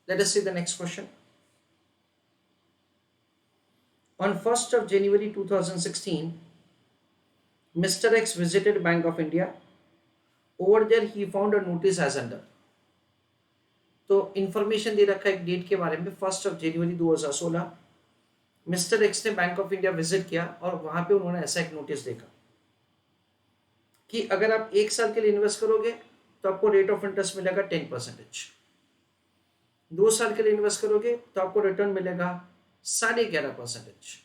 Let us see the next question. On 1st of January 2016, Mr. X visited Bank of India. Over there, he found a notice as under. तो information दे रखा है एक date के बारे में, 1 जनवरी 2016 mister x ने bank of India visit किया और वहां पे उन्होंने ऐसा एक नोटिस देखा कि अगर आप 1 साल के लिए इन्वेस्ट करोगे तो आपको रेट ऑफ इंटरेस्ट मिलेगा 10%। 2 साल के लिए इन्वेस्ट करोगे तो आपको रिटर्न मिलेगा 11.5%।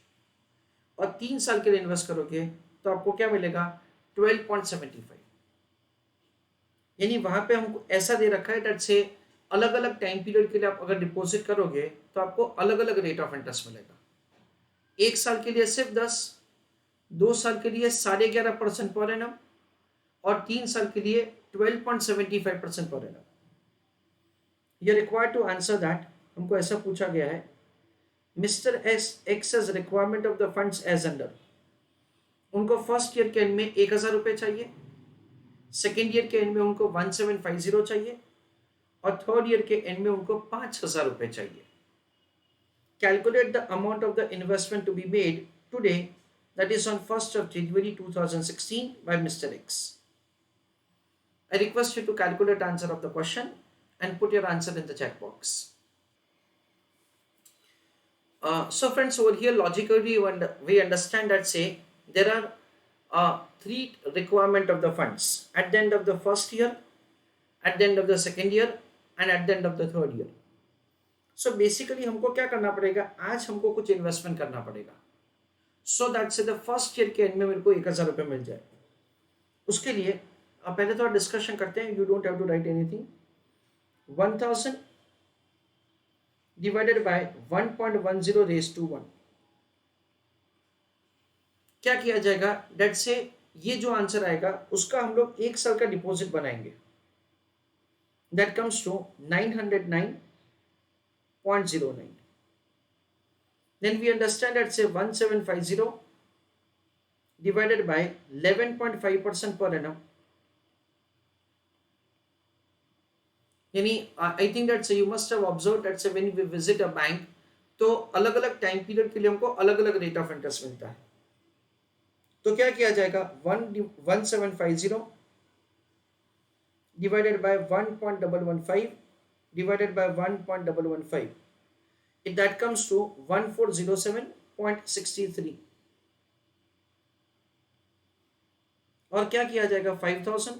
और 3 साल के लिए इन्वेस्ट करोगे तो आपको क्या मिलेगा 12.75। यानी वहां पे हमको ऐसा दे रखा है डेट से अलग अलग टाइम पीरियड के लिए आप अगर डिपॉजिट करोगे तो आपको अलग अलग रेट ऑफ इंटरेस्ट मिलेगा। 1 साल के लिए सिर्फ 10, 2 साल के लिए 11.5% पर एनम और 3 साल के लिए 12.75% पर annum. You required to answer that. हमको ऐसा पूछा गया है mister X requirement of the funds as under. उनको फर्स्ट ईयर के एंड में 1,000 रुपये चाहिए, सेकेंड ईयर के एंड में उनको 1750 चाहिए और थर्ड ईयर के एंड में उनको 5,000 रुपये चाहिए। Calculate the amount of the investment to be made today, that is on 1st of January 2016 by Mr. X. I request you to calculate answer of the question and put your answer in the chat box. So friends, over here logically we understand that say there are three requirement of the funds at the end of the first year, at the end of the second year and at the end of the third year. So basically हमको क्या करना पड़ेगा, आज हमको कुछ investment करना पड़ेगा so that से द फर्स्ट ईयर के एंड में मेरे को 1,000 रुपये मिल जाए। उसके लिए पहले थोड़ा डिस्कशन करते हैं। You don't have to write anything. 1,000 divided by 1.10 raise to 1 क्या किया जाएगा डेट से ये जो आंसर आएगा उसका हम लोग 1 साल का डिपॉजिट बनाएंगे। That comes to 909.09। Then we understand that say 1750 divided by 11.5% per annum. यानी I think that you must have observe that when we visit a bank तो अलग अलग टाइम पीरियड के लिए हमको अलग अलग रेट ऑफ इंटरेस्ट मिलता है। तो क्या किया जाएगा 1750 divided by 1.115 divided by 1.115 it that comes to 1407.63। और क्या किया जाएगा 5,000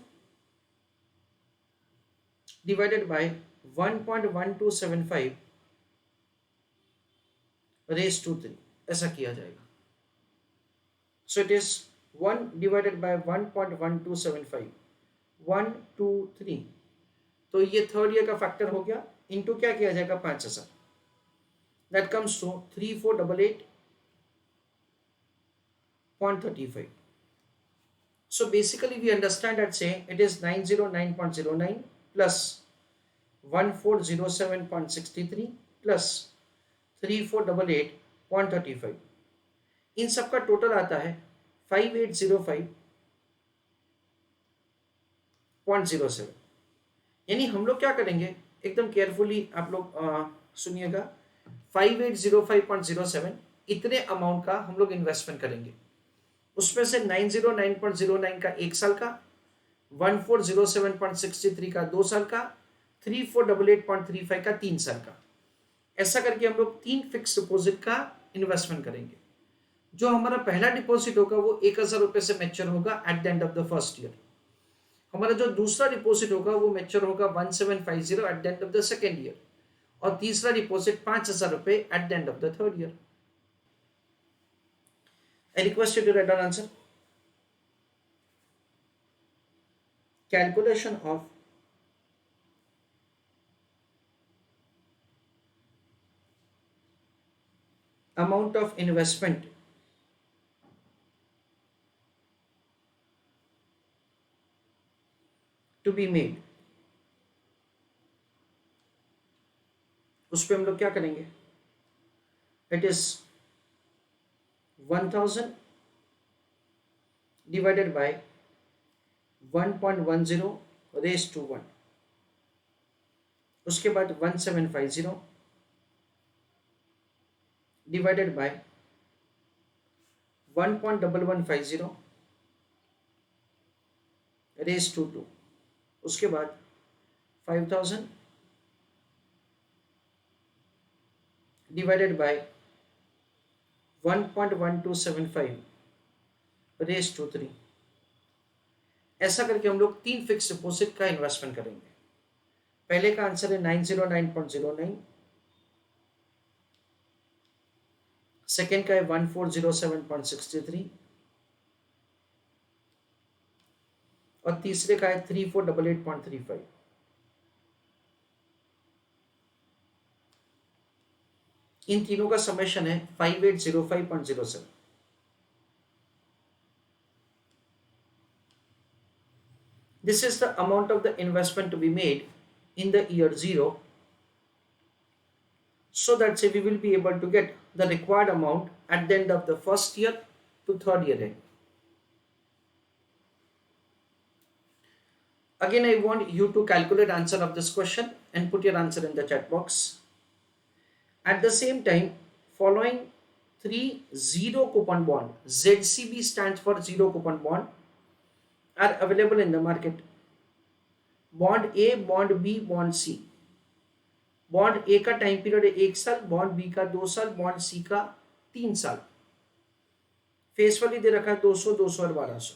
डिवाइडेड बाय 1.1275 रेज टू 3 ऐसा किया जाएगा। So it is 1 divided by 1.1275 1 2 3। तो ये थर्ड ईयर का फैक्टर हो गया इनटू क्या किया जाएगा 5,000। That comes to 3488.35। So basically we understand that say it is 909.09 plus 1407.63 plus 3488.35। इन सब का टोटल आता है 5805.07। यानी हम लोग क्या करेंगे एकदम केयरफुली आप लोग सुनिएगा। 5805.07 इतने अमाउंट का हम लोग इन्वेस्टमेंट करेंगे। उसमें से 909.09 का 1 साल का, 1407.63 का 2 साल का, 3488.35 का 3 साल का। ऐसा करके हम लोग 3 फिक्स डिपॉजिट का इन्वेस्टमेंट करेंगे। जो हमारा पहला डिपॉजिट होगा वो 1,000 रुपये से मैच्योर होगा at the end of the first year. हमारा जो दूसरा डिपॉजिट होगा वो मैच्योर होगा 1750 at the end of the second year और तीसरा डिपॉजिट 5,000 रुपये at the end of the third year. I request you to write down answer. Calculation of amount of investment to be made, उस पर हम लोग क्या करेंगे। It is 1,000 divided by 1.10 raise to 1 उसके बाद 1750 डिवाइडेड बाय 1.1150 रेज टू 2, उसके बाद 5000 डिवाइडेड बाय 1.1275 रेज टू 3। ऐसा करके हम लोग 3 फिक्स डिपॉजिट का इन्वेस्टमेंट करेंगे। पहले का आंसर है 909.09, सेकेंड का है 1407.63 और तीसरे का है 3488.35। इन तीनों का समेशन है 5805.07। This is the amount of the investment to be made in the year 0, so that say we will be able to get the required amount at the end of the first year to third year end. Again, I want you to calculate answer of this question and put your answer in the chat box. At the same time, following 3 zero coupon bond, ZCB stands for zero coupon bond, are available in the market. Bond A, Bond B, Bond C. Bond A का time period है 1 साल, bond B का 2 साल, bond C का 3 साल। Face value दे रखा है 200, 200 और 1200।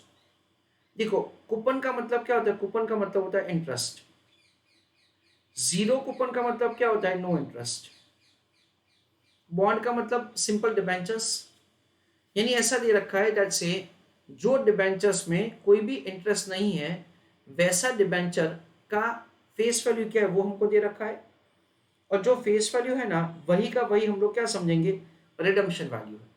देखो कूपन का मतलब क्या होता है? कूपन का मतलब होता है इंटरेस्ट। जीरो कूपन का मतलब क्या होता है? No interest. बॉन्ड का मतलब सिंपल डिबेंचर्स, यानी ऐसा दे रखा है दैट से जो डिबेंचर्स में कोई भी इंटरेस्ट नहीं है वैसा डिबेंचर का फेस वैल्यू क्या है वो हमको दे रखा है, और जो फेस वैल्यू है ना वही का वही हम लोग क्या समझेंगे? रिडम्पशन वैल्यू है।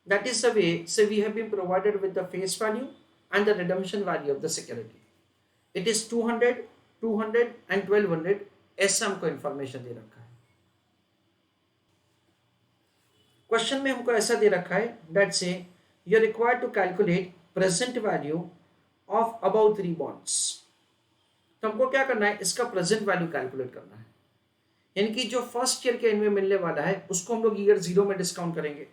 दैट इज द वे से we have been provided with the face value and the redemption value of the security. It is 200, 200 and 1200, ऐसा हमको इंफॉर्मेशन दे रखा है। क्वेश्चन में हमको ऐसा दे रखा है दैट से you are required to calculate present value of about 3 bonds. तो हमको क्या करना है? इसका प्रेजेंट वैल्यू कैलकुलेट करना है, यानी कि जो फर्स्ट ईयर के एंड में मिलने वाला है उसको हम लोग ईयर 0 में डिस्काउंट करेंगे।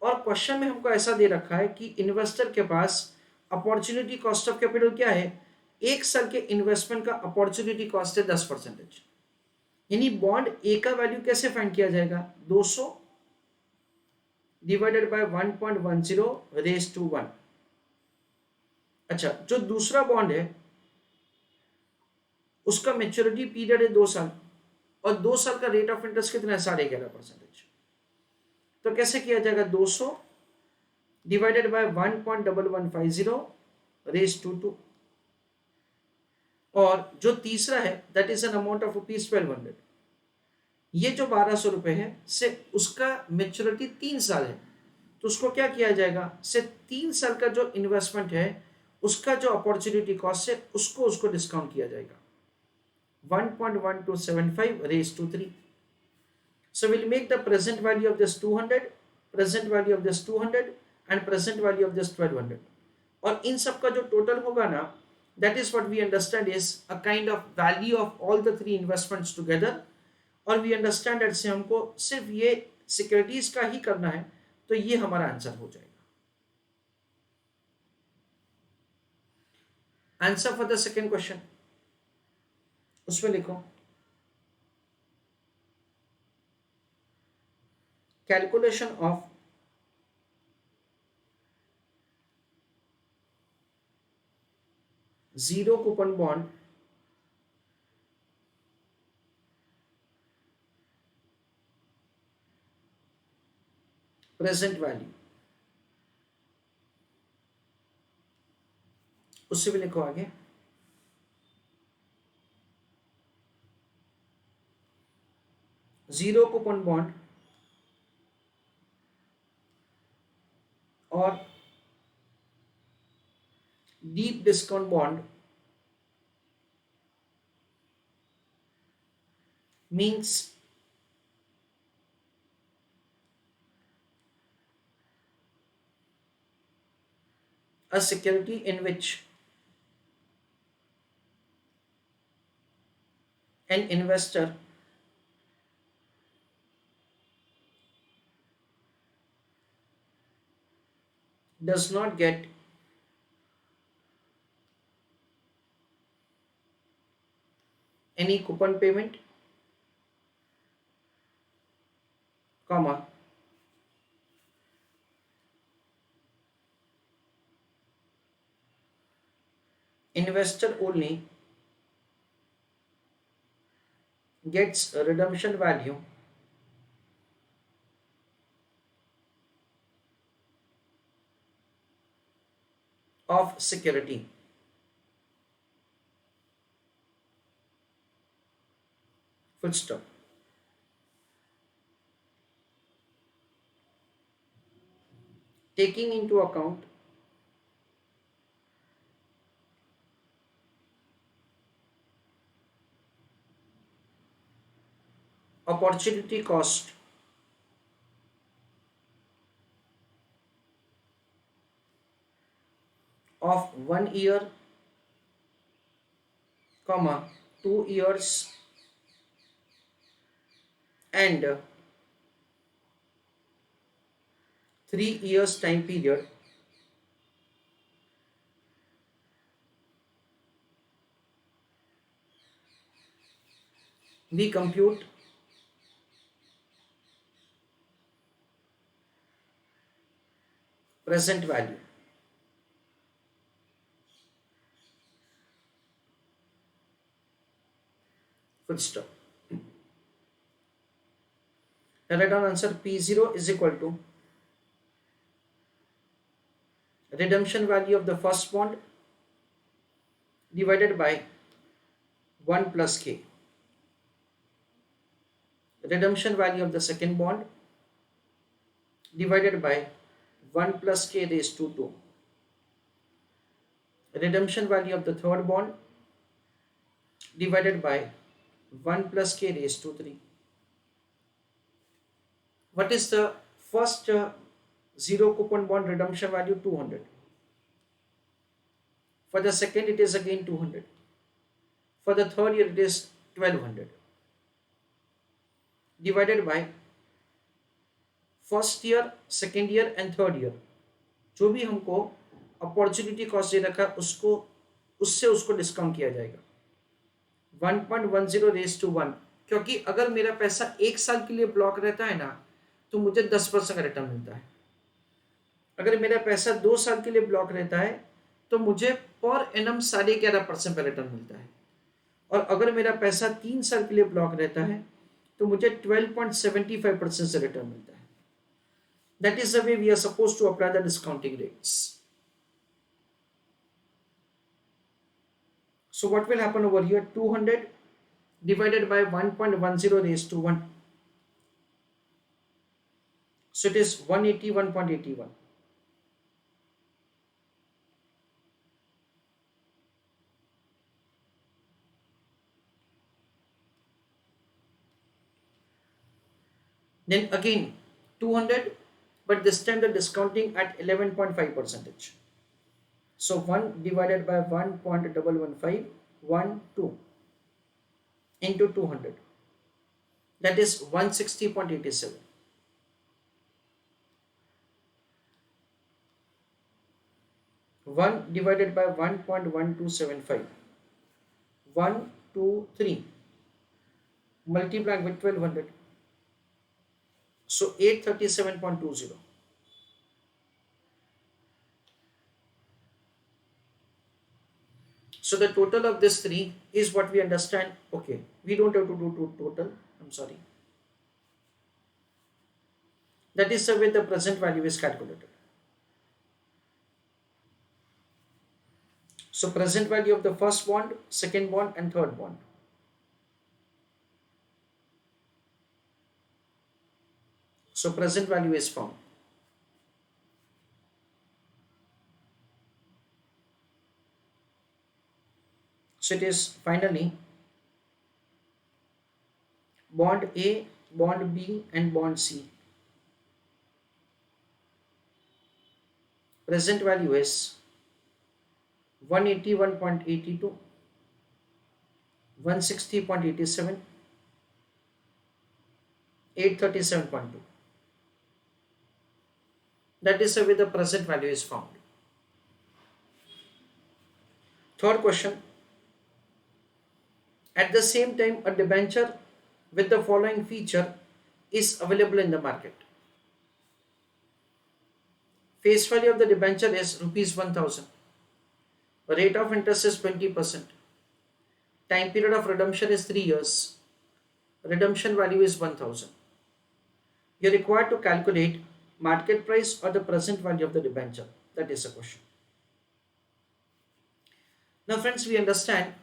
और क्वेश्चन में हमको ऐसा दे रखा है कि इन्वेस्टर के पास अपॉर्चुनिटी कॉस्ट ऑफ कैपिटल क्या है? 1 साल के इन्वेस्टमेंट का अपॉर्चुनिटी कॉस्ट है 10%। यानी बॉन्ड ए का वैल्यू कैसे फाइंड किया जाएगा? 200 डिवाइडेड बाय 1.10 रेज टू 1। अच्छा, जो दूसरा बॉन्ड है उसका मेच्योरिटी पीरियड है 2 साल, और 2 साल का रेट ऑफ इंटरेस्ट कितना है? 11.5%। तो कैसे किया जाएगा? 200 डिवाइडेड बाय 1.1150 रेज टू 2, और जो तीसरा है that is an amount of rupees 1200। ये जो 1200 रुपए है से उसका मेच्योरिटी 3 साल है, तो उसको क्या किया जाएगा? से 3 साल का जो इन्वेस्टमेंट है उसका जो अपॉर्चुनिटी कॉस्ट है उसको डिस्काउंट किया जाएगा 1.1275 raised to 3. So we'll make the present value of this 200, present value of this 200 and present value of this 1200. और इन सब का जो टोटल होगा ना, that is what we understand is a kind of value of all the 3 investments together. और we understand that से हमको सिर्फ ये सिक्योरिटीज का ही करना है, तो ये हमारा आंसर हो जाएगा। Answer for the second question उसमें लिखो calculation of zero coupon bond present value, उससे भी लिखो आगे जीरो कूपन बॉन्ड और deep discount bond means a security in which An investor does not get any coupon payment, comma, investor only gets a redemption value of security. Full stop. Taking into account opportunity cost of 1 year, comma, 2 years, and 3 years time period, we compute present value. Full stop. Now write down answer. P0 is equal to redemption value of the first bond divided by 1 plus K. Redemption value of the second bond divided by 1 plus K raised to 2. Redemption value of the third bond divided by 1 plus K raised to 3. What is the first zero coupon bond redemption value? 200. For the second, it is again 200. For the third year, it is 1200. Divided by first year, second year and third year, जो भी हमको opportunity cost दे रखा है उसको उससे उसको discount किया जाएगा 1.10 रेज टू 1, क्योंकि अगर मेरा पैसा 1 साल के लिए ब्लॉक रहता है ना तो मुझे 10% का रिटर्न मिलता है। अगर मेरा पैसा 2 साल के लिए ब्लॉक रहता है तो मुझे पर एनम 11.5% का रिटर्न मिलता है, और अगर मेरा पैसा 3 साल के लिए ब्लॉक रहता है तो मुझे 12.75% से रिटर्न मिलता है। That is the way we are supposed to apply the discounting rates. So what will happen over here? 200 divided by 1.10 raised to 1. So it is 181.81. Then again 200, but this time the discounting at 11.5%. So 1 divided by 1.115, 1, 2 into 200. That is 160.87. 1 divided by 1.1275. 1, 2, 3. Multiply with 1200. So 837.20. So the total of this three is what we understand. Okay, we don't have to do total. I'm sorry. That is the way the present value is calculated. So present value of the first bond, second bond, and third bond. So present value is found. So it is finally bond A, bond B, and bond C. Present value is 181.82, 160.87, 837.2. That is the way the present value is found. Third question. At the same time, a debenture with the following feature is available in the market. Face value of the debenture is rupees 1000. Rate of interest is 20%. Time period of redemption is 3 years. Redemption value is 1000. You are required to calculate market price or the present value of the debenture. That is the question. Now friends, we understand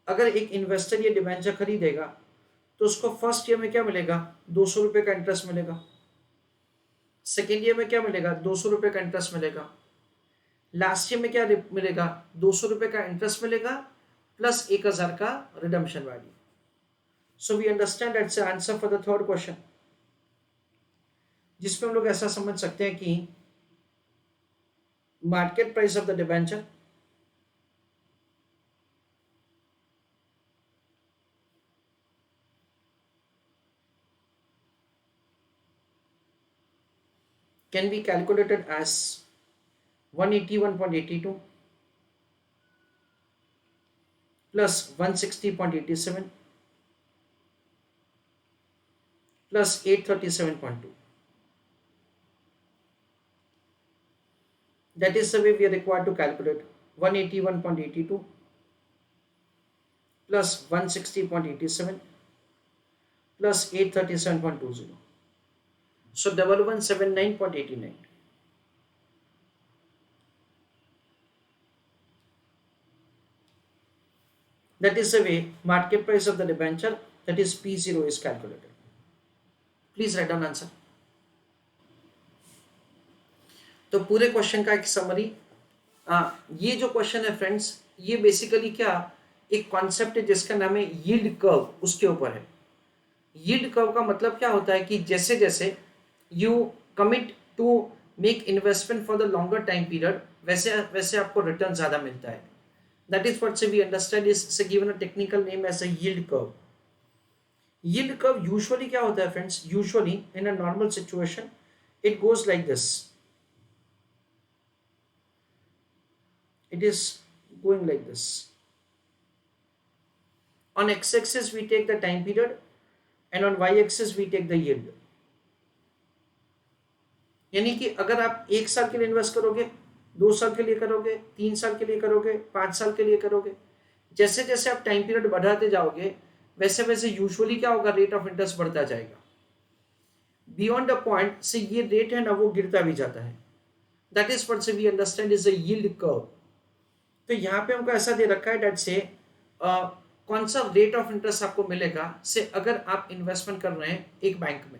अगर एक investor ये debenture खरीदेगा तो उसको first year में क्या मिलेगा, 200 रुपये का इंटरेस्ट मिलेगा. सेकेंड ईयर में क्या मिलेगा, 200 रुपये का इंटरेस्ट मिलेगा. लास्ट ईयर में क्या मिलेगा, 200 रुपये का इंटरेस्ट मिलेगा प्लस 1000 का redemption value. So we understand that's the answer for the third question, जिसमें हम लोग ऐसा समझ सकते हैं कि market price of the debenture can be calculated as 181.82 plus 160.87 plus 837.2. That is the way we are required to calculate 181.82 plus 160.87 plus 837.20. So 1179.89. That is the way market price of the debenture, that is P0, is calculated. Please write down answer. तो पूरे question का एक summary. ये जो question है friends, ये basically क्या एक कॉन्सेप्ट है जिसका नाम है यील्ड कर्व, उसके ऊपर है. यील्ड कर्व का मतलब क्या होता है कि जैसे जैसे you commit to make investment for the longer time period, वैसे वैसे आपको रिटर्न ज्यादा मिलता है. That is what we understand is given a technical name as a yield curve. Yield curve usually क्या होता है friends, usually in a normal situation it goes like this. It is going like this. On x-axis we take the time period and on y-axis we take the yield. यानी कि अगर आप 1 साल के लिए इन्वेस्ट करोगे, 2 साल के लिए करोगे, 3 साल के लिए करोगे, 5 साल के लिए करोगे, जैसे जैसे आप टाइम पीरियड बढ़ाते जाओगे वैसे वैसे यूजुअली क्या होगा, रेट ऑफ इंटरेस्ट बढ़ता जाएगा. बियॉन्ड द पॉइंट से ये रेट है ना वो गिरता भी जाता है. That is what we understand is a yield curve. तो यहाँ पे हमको ऐसा दे रखा है डेट से कौन सा रेट ऑफ इंटरेस्ट आपको मिलेगा से अगर आप इन्वेस्टमेंट कर रहे हैं एक बैंक में.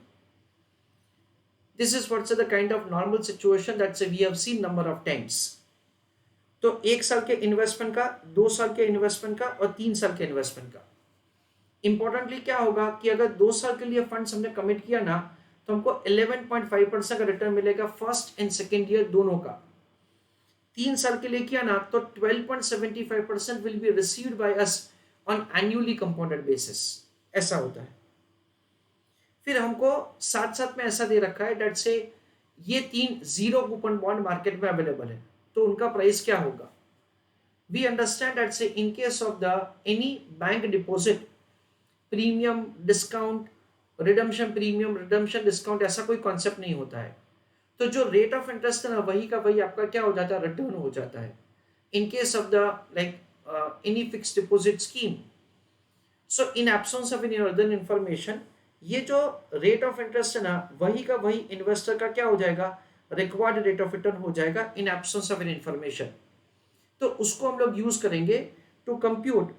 This is what's the kind of normal situation that say we have seen number of times. तो 1 साल के इन्वेस्टमेंट का, 2 साल के इन्वेस्टमेंट का और 3 साल के इन्वेस्टमेंट का. इंपॉर्टेंटली क्या होगा कि अगर 2 साल के लिए फंड्स हमने कमिट किया ना तो हमको 11.5% का रिटर्न मिलेगा फर्स्ट एंड सेकेंड ईयर दोनों का. 3 साल के लिए किया ना तो 12.75% will be received by us on annually compounded basis. ऐसा होता है. फिर हमको साथ साथ में ऐसा दे रखा है डेट से ये 3 जीरो कूपन बॉन्ड मार्केट में अवेलेबल है, तो उनका प्राइस क्या होगा. वी अंडरस्टैंड डेट से in case of the any bank deposit premium discount, redemption premium, redemption discount, ऐसा कोई कॉन्सेप्ट नहीं होता है. तो जो रेट ऑफ इंटरेस्ट है ना वही का वही आपका क्या हो जाता है, रिटर्न हो जाता है in case of the like any fixed deposit scheme. So in absence of any other information, ये जो रेट ऑफ इंटरेस्ट है ना वही का वही इन्वेस्टर का क्या हो जाएगा, रिक्वायर्ड रेट ऑफ रिटर्न हो जाएगा in absence of any information. तो उसको हम लोग यूज करेंगे to compute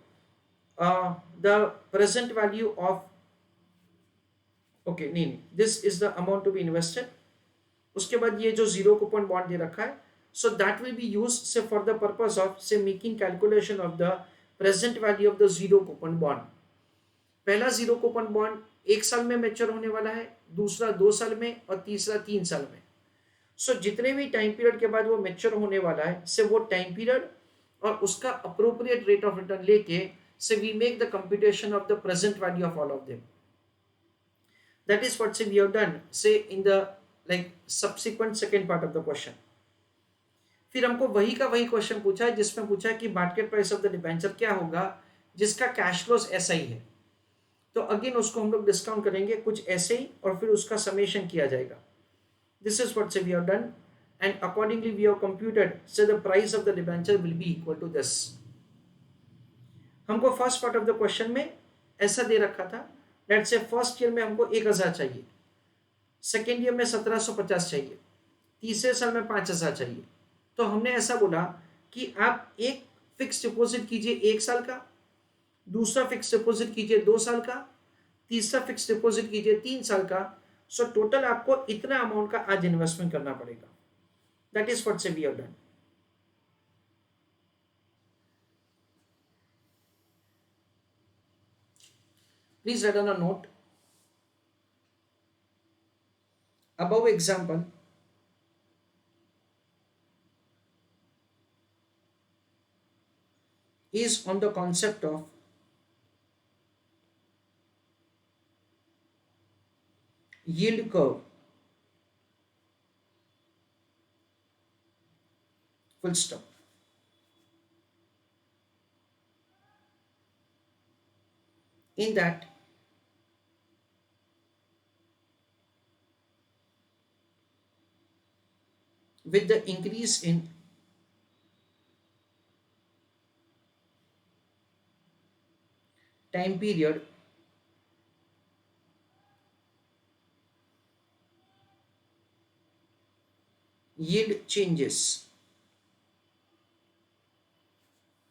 the present value of, okay नहीं, this is the amount to be invested. उसके बाद ये जो जीरो कूपन बॉन्ड दे रखा है, so that will be use से फॉर द पर्पस ऑफ से making calculation of the present value of the zero coupon bond. पहला जीरो कूपन बॉन्ड 1 साल में मैच्योर होने वाला है, दूसरा 2 साल में और तीसरा 3 साल में. सो जितने भी टाइम पीरियड के बाद वो मैच्योर होने वाला है से वो टाइम पीरियड और उसका अप्रोप्रिएट रेट ऑफ रिटर्न लेके say we make the computation of the present value of all of them. That is what say we have done say in the like subsequent second part of the question. फिर हमको वही का वही question पूछा है जिसमें पूछा है कि market price of the debenture क्या होगा जिसका कैश फ्लोज ऐसा ही है। तो अगेन उसको हम लोग डिस्काउंट करेंगे कुछ ऐसे ही और फिर उसका समेशन किया जाएगा। दिस इज व्हाट से we have done and accordingly we have computed so the price of the debenture will be equal to this. हमको first part of the question में ऐसा दे रखा था, लेट्स से फर्स्ट ईयर में हमको 1000 चाहिए, second year में 1750 चाहिए, तीसरे साल में 5000 चाहिए। तो हमने ऐसा बोला कि आप एक फिक्स डिपॉजिट कीजिए 1 साल का, दूसरा फिक्स डिपॉजिट कीजिए 2 साल का, तीसरा फिक्स डिपॉजिट कीजिए 3 साल का। सो टोटल आपको इतना अमाउंट का आज इन्वेस्टमेंट करना पड़ेगा। दैट इज व्हाट से we have done. Please write on a note. above example is on the concept of yield curve, full stop. In that with the increase in time period, yield changes,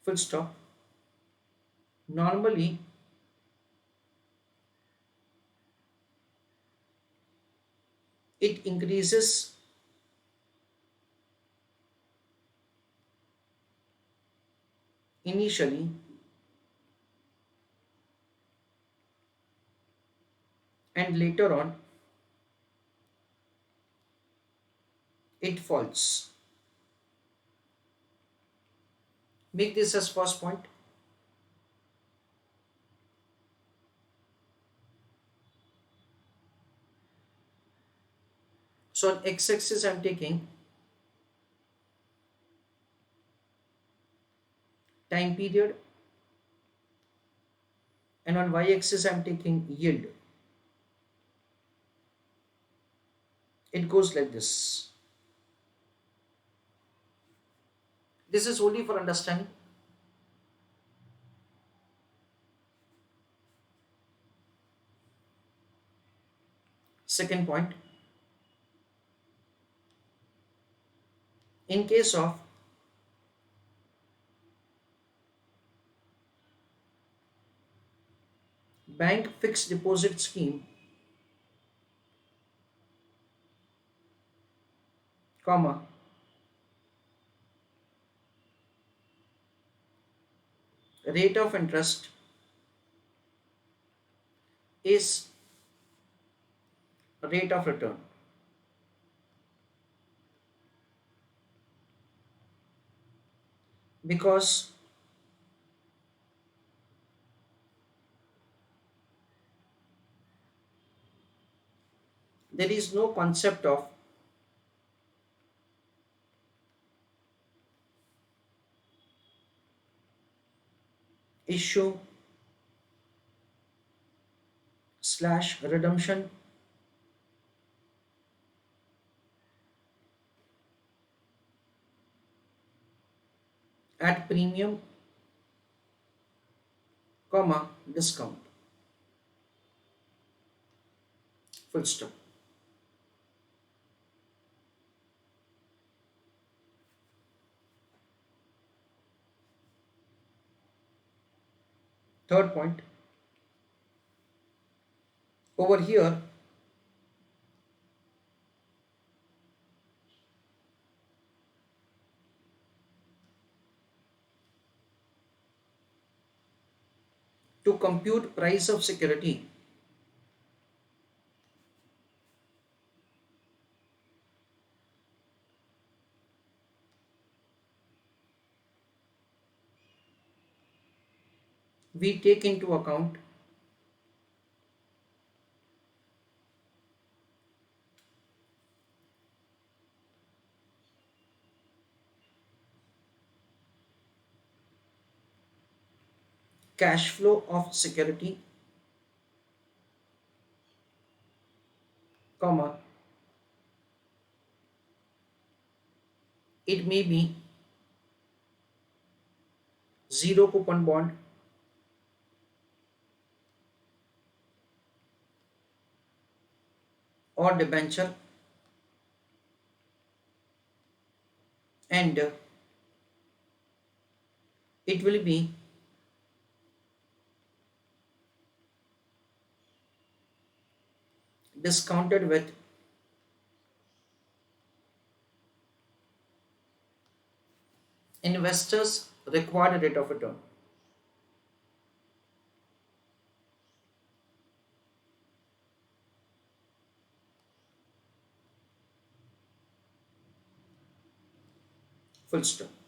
full stop. Normally it increases initially and later on it falls. Make this as first point. So on x-axis I'm taking time period and on y-axis I'm taking yield. It goes like this. This is only for understanding. Second point, in case of bank fixed deposit scheme, comma, rate of interest is rate of return. Because there is no concept of issue slash redemption at premium, comma, discount, full stop. Third point, over here to compute price of security, we take into account cash flow of security, comma, it may be zero coupon bond or debenture, and it will be discounted with investors required rate of return. Full stop.